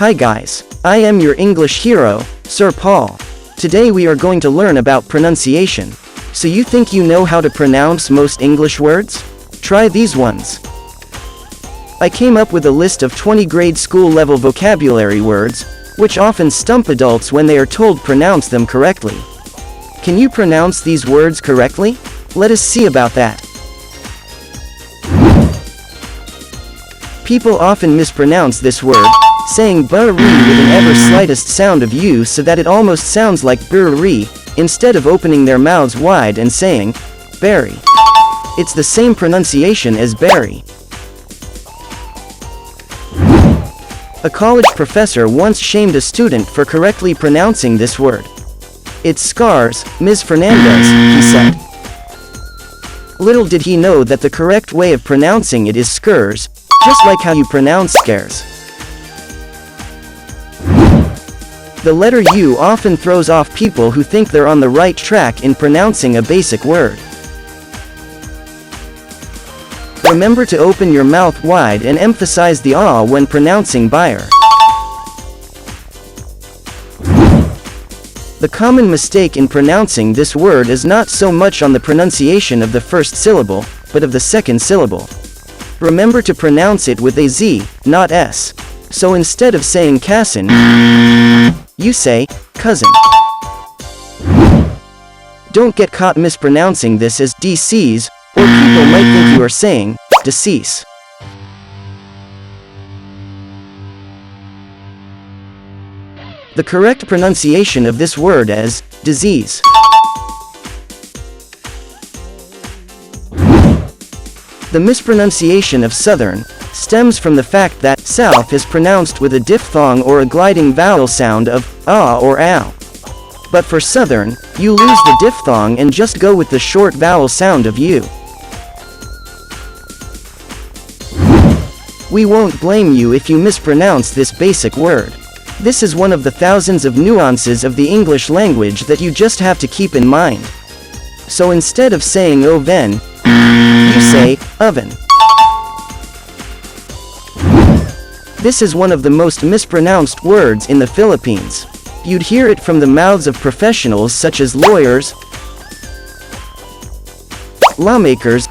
Hi guys, I am your English hero, Sir Paul. Today we are going to learn about pronunciation. So you think you know how to pronounce most English words? Try these ones. I came up with a list of 20 grade school level vocabulary words, which often stump adults when they are told pronounce them correctly. Can you pronounce these words correctly? Let us see about that. People often mispronounce this word, saying "burri" with an ever slightest sound of U so that it almost sounds like "burri," instead of opening their mouths wide and saying "berry." It's the same pronunciation as berry. A college professor once shamed a student for correctly pronouncing this word. "It's scars, Ms. Fernandez," he said. Little did he know that the correct way of pronouncing it is skers, just like how you pronounce scares. The letter U often throws off people who think they're on the right track in pronouncing a basic word. Remember to open your mouth wide and emphasize the ah when pronouncing buyer. The common mistake in pronouncing this word is not so much on the pronunciation of the first syllable, but of the second syllable. Remember to pronounce it with a Z, not S. So instead of saying cousin, you say cousin. Don't get caught mispronouncing this as decease, or people might think you are saying decease. The correct pronunciation of this word is disease. The mispronunciation of southern stems from the fact that south is pronounced with a diphthong or a gliding vowel sound of ah or ow. But for southern, you lose the diphthong and just go with the short vowel sound of u. We won't blame you if you mispronounce this basic word. This is one of the thousands of nuances of the English language that you just have to keep in mind. So instead of saying oven, you say oven. This is one of the most mispronounced words in the Philippines. You'd hear it from the mouths of professionals such as lawyers, lawmakers,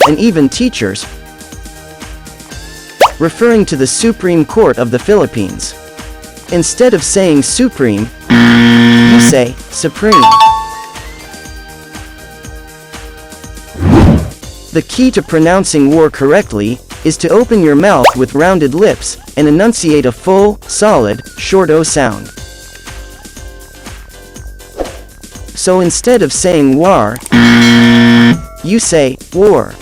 and even teachers, referring to the Supreme Court of the Philippines. Instead of saying supreme, you say supreme. The key to pronouncing war correctly is to open your mouth with rounded lips and enunciate a full, solid, short O sound. So instead of saying war, you say war.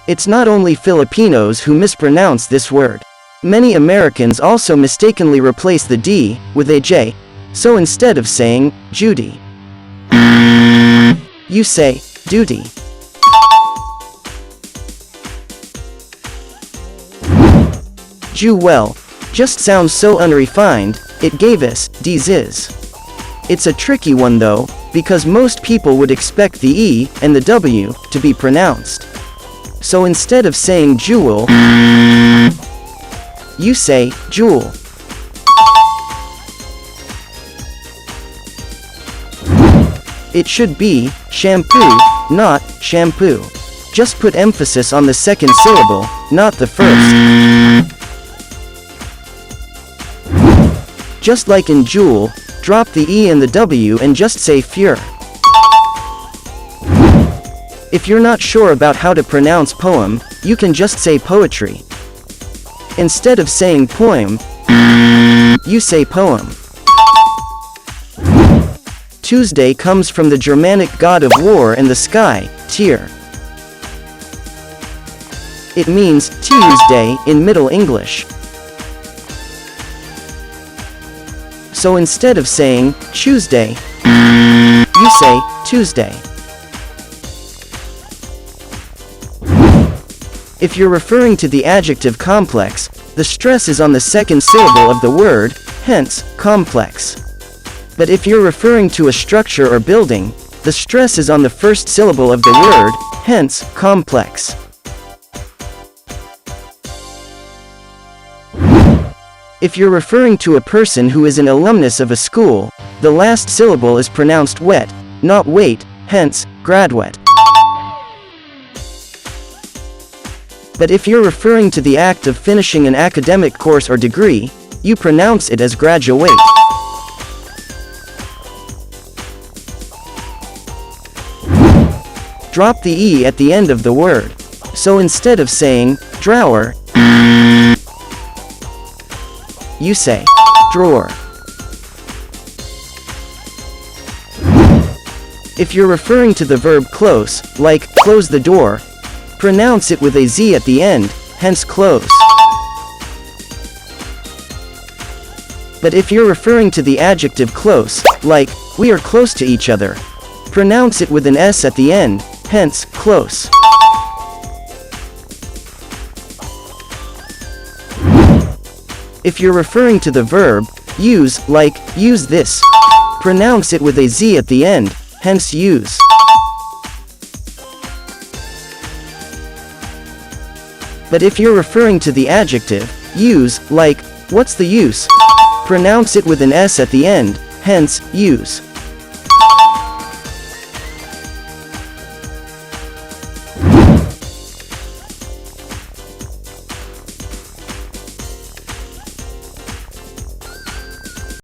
It's not only Filipinos who mispronounce this word. Many Americans also mistakenly replace the D with a J, so instead of saying Judy, you say duty. Jewel just sounds so unrefined, it gave us disease. It's a tricky one though, because most people would expect the E and the W to be pronounced. So instead of saying jewel, you say jewel. It should be shampoo, not shampoo. Just put emphasis on the second syllable, not the first. Just like in jewel, drop the E and the W and just say fure. If you're not sure about how to pronounce poem, you can just say poetry. Instead of saying poem, you say poem. Tuesday comes from the Germanic god of war and the sky, Tyr. It means Tuesday in Middle English. So instead of saying Tuesday, you say Tuesday. If you're referring to the adjective complex, the stress is on the second syllable of the word, hence, complex. But if you're referring to a structure or building, the stress is on the first syllable of the word, hence, complex. If you're referring to a person who is an alumnus of a school, the last syllable is pronounced wet, not wait, hence, graduate. But if you're referring to the act of finishing an academic course or degree, you pronounce it as graduate. Drop the E at the end of the word. So instead of saying, drawer, you say, drawer. If you're referring to the verb close, like, close the door, pronounce it with a Z at the end, hence close. But if you're referring to the adjective close, like, we are close to each other, pronounce it with an S at the end, hence, close. If you're referring to the verb, use, like, use this, pronounce it with a Z at the end, hence use. But if you're referring to the adjective, use, like, what's the use, pronounce it with an S at the end, hence, use.